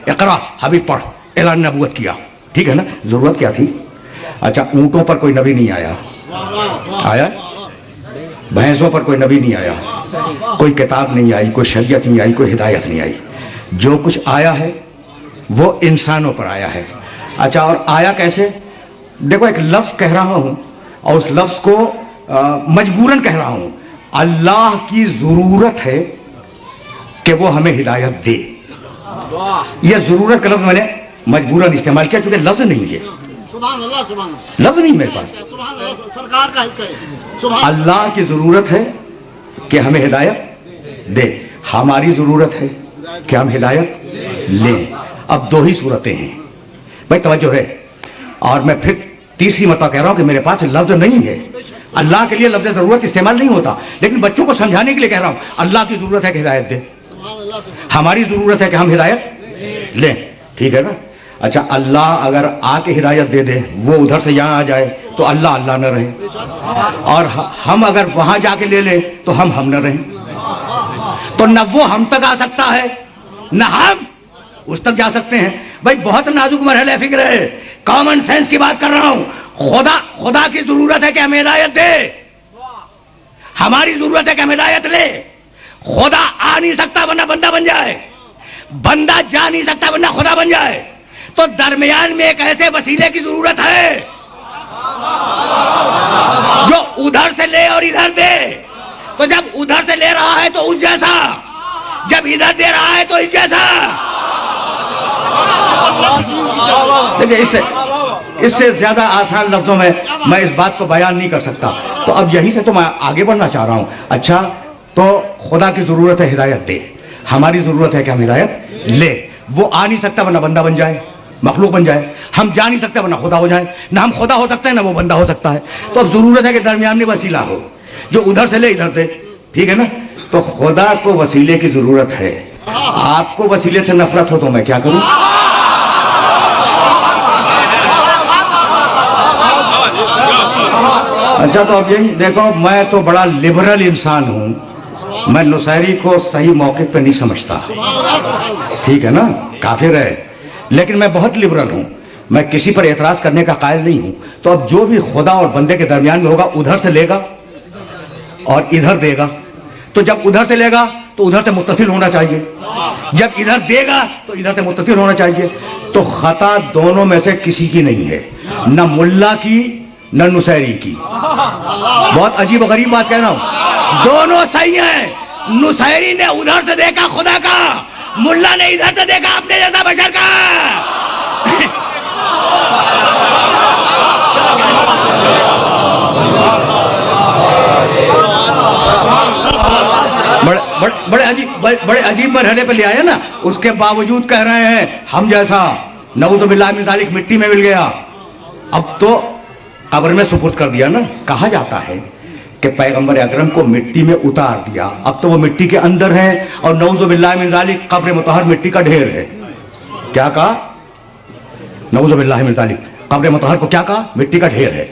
इकरा हबीब पढ़, ऐलान नबूवत किया। ठीक है ना, जरूरत क्या थी? अच्छा, ऊंटों पर कोई नबी नहीं आया, आया? भैंसों पर कोई नबी नहीं आया, कोई किताब नहीं आई, कोई शरीयत नहीं आई, कोई हिदायत नहीं आई। जो कुछ आया है वो इंसानों पर आया है। अच्छा, और आया कैसे? देखो, एक लफ्ज कह रहा हूं और उस लफ्ज को मजबूरन कह रहा हूं। अल्लाह की जरूरत है कि वो हमें हिदायत दे। यह जरूरत का लफ्ज मैंने मजबूरन इस्तेमाल किया क्योंकि लफ्ज नहीं है, लफ्ज नहीं मेरे पास। सरकार का अल्लाह की जरूरत है कि हमें हिदायत दे, हमारी जरूरत है कि हम हिदायत लें। अब दो ही सूरतें हैं भाई, तवज्जो है। और मैं फिर तीसरी मरतबा कह रहा हूं कि मेरे पास लफ्ज नहीं है। अल्लाह के लिए लफ्ज जरूरत इस्तेमाल नहीं होता, लेकिन बच्चों को समझाने के लिए कह रहा हूं। अल्लाह की जरूरत है कि हिदायत दे, हमारी जरूरत है कि हम हिदायत लें। ठीक है ना? अच्छा, अल्लाह अगर आके हिदायत दे दे, वो उधर से यहां आ जाए तो अल्लाह अल्लाह न रहे, और हम अगर वहां जाके ले ले तो हम न रहें। तो न वो हम तक आ सकता है न हम उस तक जा सकते हैं। भाई बहुत नाजुक मरहले फिक्र है, कॉमन सेंस की बात कर रहा हूं। खुदा की जरूरत है कि हमें हिदायत दे, हमारी जरूरत है कि हम हिदायत ले। खुदा आ नहीं सकता वरना बंदा बन जाए, बंदा जा नहीं सकता वरना खुदा बन जाए। तो दरमियान में एक ऐसे वसीले की जरूरत है जो उधर से ले और इधर दे। तो जब उधर से ले रहा है तो उस जैसा, जब इधर दे रहा है तो इस जैसा। देखिए, इससे ज्यादा आसान लफ्जों में मैं इस बात को बयान नहीं कर सकता। तो अब यही से तो मैं आगे बढ़ना चाह रहा हूं। अच्छा, तो खुदा की जरूरत है हिदायत दे, हमारी जरूरत है कि हम हिदायत ले। वो आ नहीं सकता वरना बंदा बन जाए, मखलूक बन जाए। हम जा नहीं सकते वरना खुदा हो जाए। ना हम खुदा हो सकते हैं ना वो बंदा हो सकता है। तो अब जरूरत है कि दरमियान में वसीला हो जो उधर से ले इधर दे। ठीक है ना? तो खुदा को वसीले की जरूरत है। आपको वसीले से नफरत हो तो मैं क्या करूं? अच्छा, तो अब यही देखो, मैं तो बड़ा लिबरल इंसान हूं, मैं नुसैरी को सही मौके पे नहीं समझता। ठीक है ना? काफिर है, लेकिन मैं बहुत लिबरल हूं, मैं किसी पर एतराज करने का कायल नहीं हूं। तो अब जो भी खुदा और बंदे के दरमियान में होगा, उधर से लेगा और इधर देगा। तो जब उधर से लेगा तो उधर से मुत्तसिल होना चाहिए, जब इधर देगा तो इधर से मुत्तसिल होना चाहिए। तो खता दोनों में से किसी की नहीं है, न मुल्ला की न नुसैरी की। बहुत अजीब और गरीब बात कह रहा हूं, दोनों सही हैं। नुसैरी ने उधर से देखा खुदा का, मुल्ला ने इधर से देखा अपने जैसा बशर का। बड़े अजीब मरहले पे ले आए ना, उसके बावजूद कह रहे हैं हम जैसा। नऊज़ बिल्लाह मिन ज़ालिक मिट्टी में मिल गया, अब तो कब्र में सुपुर्द कर दिया ना। कहा जाता है कि पैगंबर अकरम को मिट्टी में उतार दिया, अब तो वो मिट्टी के अंदर है और नऊज़ बिल्लाह मिन ज़ालिक कब्र मुतहर मिट्टी का ढेर है। क्या कहा? नऊज़ बिल्लाह मिन ज़ालिक कब्र मुतहर को क्या कहा? मिट्टी का ढेर है।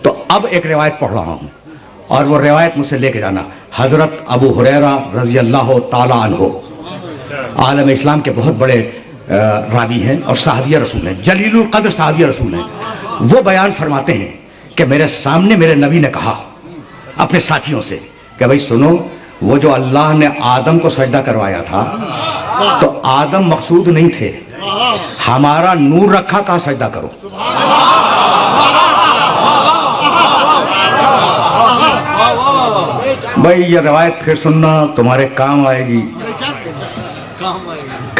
तो अब एक रिवायत पढ़ रहा हूं और वो रिवायत मुझसे लेके जाना। हजरत अबू हुरैरा रज़ी अल्लाह ताला अन्हु आलम इस्लाम के बहुत बड़े रावी हैं और साहबिया रसूल हैं, जलीलुल कद्र साहबिया रसूल हैं। वो बयान फरमाते हैं कि मेरे सामने मेरे नबी ने कहा अपने साथियों से कि भाई सुनो, वो जो अल्लाह ने आदम को सजदा करवाया था, तो आदम मकसूद नहीं थे, हमारा नूर रखा, कहा सजदा करो। भाई ये रवायत फिर सुनना, तुम्हारे काम आएगी।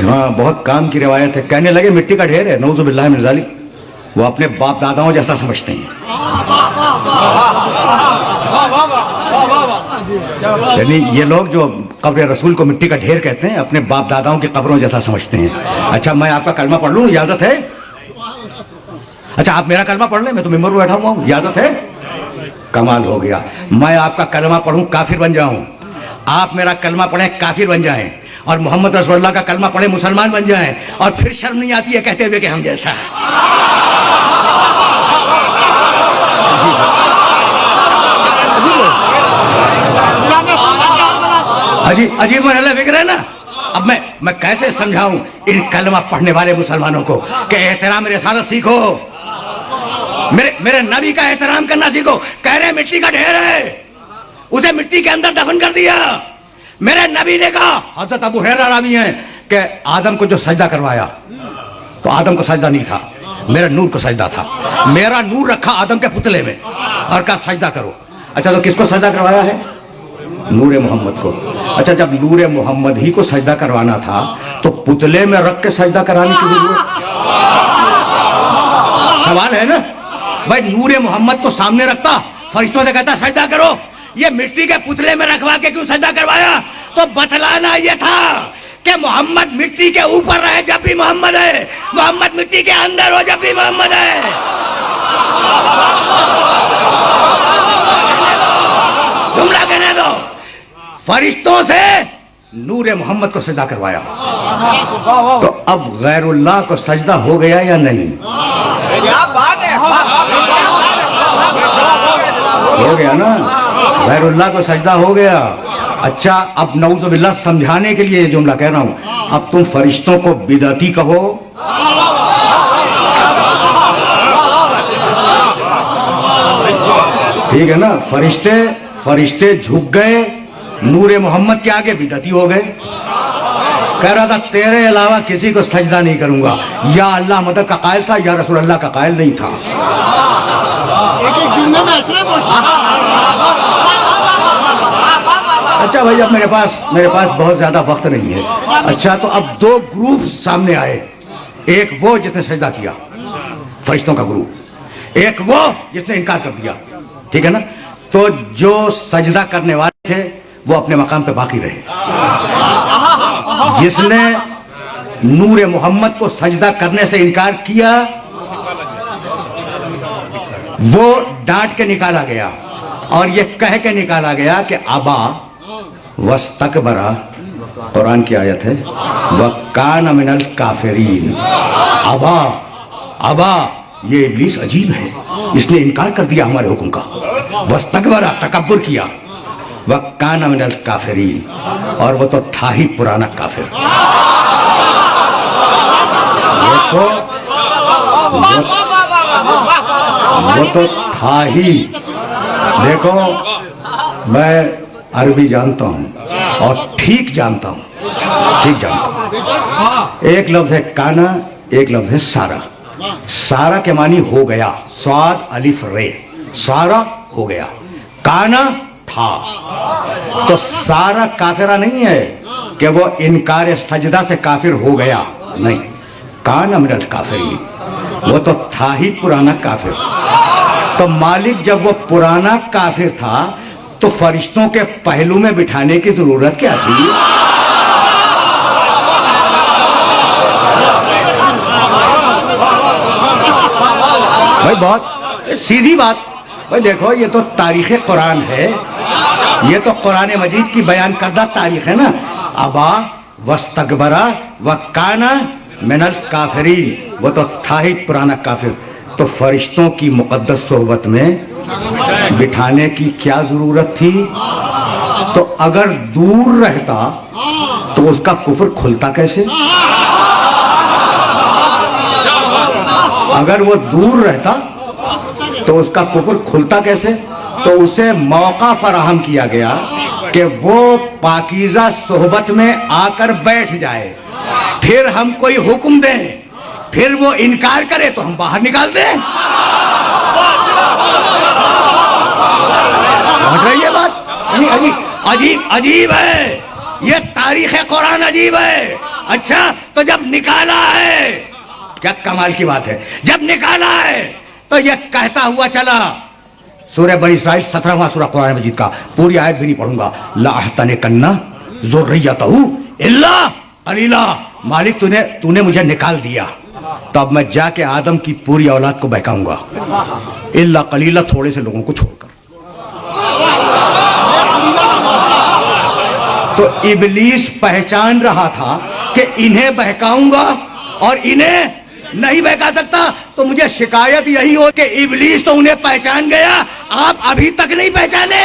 हाँ, बहुत काम की रवायत है। कहने लगे मिट्टी का ढेर है, नऊज़ बिल्लाह मिन ज़ालिक। वो अपने बाप दादाओं जैसा समझते हैं, यानी ये लोग जो कब्र रसूल को मिट्टी का ढेर कहते हैं, अपने बाप दादाओं की कब्रों जैसा समझते हैं। अच्छा, मैं आपका कलमा पढ़ लूं, इजाजत है? अच्छा, आप मेरा कलमा पढ़ लें, मैं तो मिंबर पर बैठा हुआ हूं, इजाजत है? कमाल हो गया। मैं आपका कलमा पढ़ूं, काफिर बन जाऊं, आप मेरा कलमा पढ़ें, काफिर बन जाएं, और मोहम्मद रसूलुल्लाह का कलमा पढ़े, मुसलमान बन जाएं, और फिर शर्म नहीं आती है कहते हुए कि हम जैसा। अजीब मरहला फिक्र है ना। अब मैं कैसे समझाऊं इन कलमा पढ़ने वाले मुसलमानों को कि एहतराम रिसालत सीखो, मेरे नबी का एहतराम करना सीखो। कह रहे मिट्टी का ढेर है, उसे मिट्टी के अंदर दफन कर दिया। मेरे नबी ने कहा, हजरत अबू हुरैरा रावी हैं, कि आदम को जो सजदा करवाया तो आदम को सजदा नहीं था, मेरा नूर को सजदा था। मेरा नूर रखा आदम के पुतले में और कहा सजदा करो। अच्छा, तो किसको सजदा करवाया है? नूरे मोहम्मद को। अच्छा, जब नूरे मोहम्मद ही को सजदा करवाना था तो पुतले में रख के सजदा कराने की जरूरत? सवाल है ना भाई। नूरे मोहम्मद को सामने रखता, फरिश्तों से कहता सजदा करो, ये मिट्टी के पुतले में रखवा के क्यों सजदा करवाया? तो बतलाना ये था कि मोहम्मद मिट्टी के ऊपर रहे जब भी मोहम्मद है, मोहम्मद मिट्टी के अंदर हो जब भी मोहम्मद है। जुमला कहने दो। फरिश्तों से नूरे मोहम्मद को सजदा करवाया, तो अब गैरुल्लाह को सजदा हो गया या नहीं? हो गया ना, गैरुल्लाह को सजदा हो गया। अच्छा, अब नऊजुबिल्लाह समझाने के लिए ये जुमला कह रहा हूं। अब तुम फरिश्तों को बिदअती कहो, ठीक है ना? फरिश्ते झुक गए नूरे मोहम्मद के आगे, बिदअती हो गए। कह रहा था तेरे अलावा किसी को सजदा नहीं करूंगा। या अल्लाह मदद का कायल था, या रसूल अल्लाह का कायल नहीं था। एक जुमले में ऐसे अच्छा भाई, अब मेरे पास बहुत ज्यादा वक्त नहीं है। अच्छा, तो अब दो ग्रुप सामने आए। एक वो जिसने सजदा किया, फरिश्तों का ग्रुप, एक वो जिसने इनकार कर दिया, ठीक है ना? तो जो सजदा करने वाले थे वो अपने मकाम पे बाकी रहे। जिसने नूरे मोहम्मद को सजदा करने से इनकार किया वो डांट के निकाला गया और ये कह के निकाला गया कि अबा वस्तकबरा, कुरान की आयत है, वकान मिनल काफिरीन। अबा ये इब्लीस अजीब है, इसने इनकार कर दिया हमारे हुक्म का। वस्तकबरा, तकब्बुर किया। वकान मिनल काफिरीन, और वो तो था ही पुराना काफिर। वो तो था ही। देखो, मैं अरबी जानता हूं और ठीक जानता हूं, ठीक जानता हूं। एक लफ्ज है काना, एक लफ्ज है सारा। सारा के मानी हो गया, स्वाद अलिफ रे, सारा हो गया। काना था, तो सारा काफिरा नहीं है कि वो इनकार सजदा से काफिर हो गया, नहीं। काना मिनल काफिरीन, वो तो था ही पुराना काफिर। तो मालिक जब वो पुराना काफिर था तो फरिश्तों के पहलू में बिठाने की जरूरत क्या थी? भाई बहुत सीधी बात। भाई देखो, ये तो तारीख कुरान है, ये तो कुरान मजीद की बयान करदा तारीख है ना। अबा वस्तकबरा वकाना मिनल काफिरीन, वो तो था ही पुराना काफिर। तो फरिश्तों की मुकद्दस सोहबत में बिठाने की क्या जरूरत थी? तो अगर दूर रहता तो उसका कुफ्र खुलता कैसे? अगर वो दूर रहता तो उसका कुफ्र खुलता कैसे? तो उसे मौका फराहम किया गया कि वो पाकीज़ा सोहबत में आकर बैठ जाए, फिर हम कोई हुक्म दें, फिर वो इनकार करे तो हम बाहर निकाल दें। समझ रही है बात? अजीब है, ये तारीख कुरान अजीब है। अच्छा, तो जब निकाला है, क्या कमाल की बात है, जब निकाला है तो ये कहता हुआ चला। सूरह बनी इस्राइल 17वां सूरह कुरान मजीद का, पूरी आयत भी नहीं पढ़ूंगा। ला अहतनिकन्ना ज़ुर्रियतहु इल्ला कलीला, मालिक तूने मुझे निकाल दिया, तो अब मैं जाके आदम की पूरी औलाद को बहकाऊंगा, इल्ला कलीला, थोड़े से लोगों को छोड़कर। तो इब्लीस पहचान रहा था कि इन्हें बहकाऊंगा और इन्हें नहीं बहका सकता। तो मुझे शिकायत यही हो कि इब्लीस तो उन्हें पहचान गया, आप अभी तक नहीं पहचाने।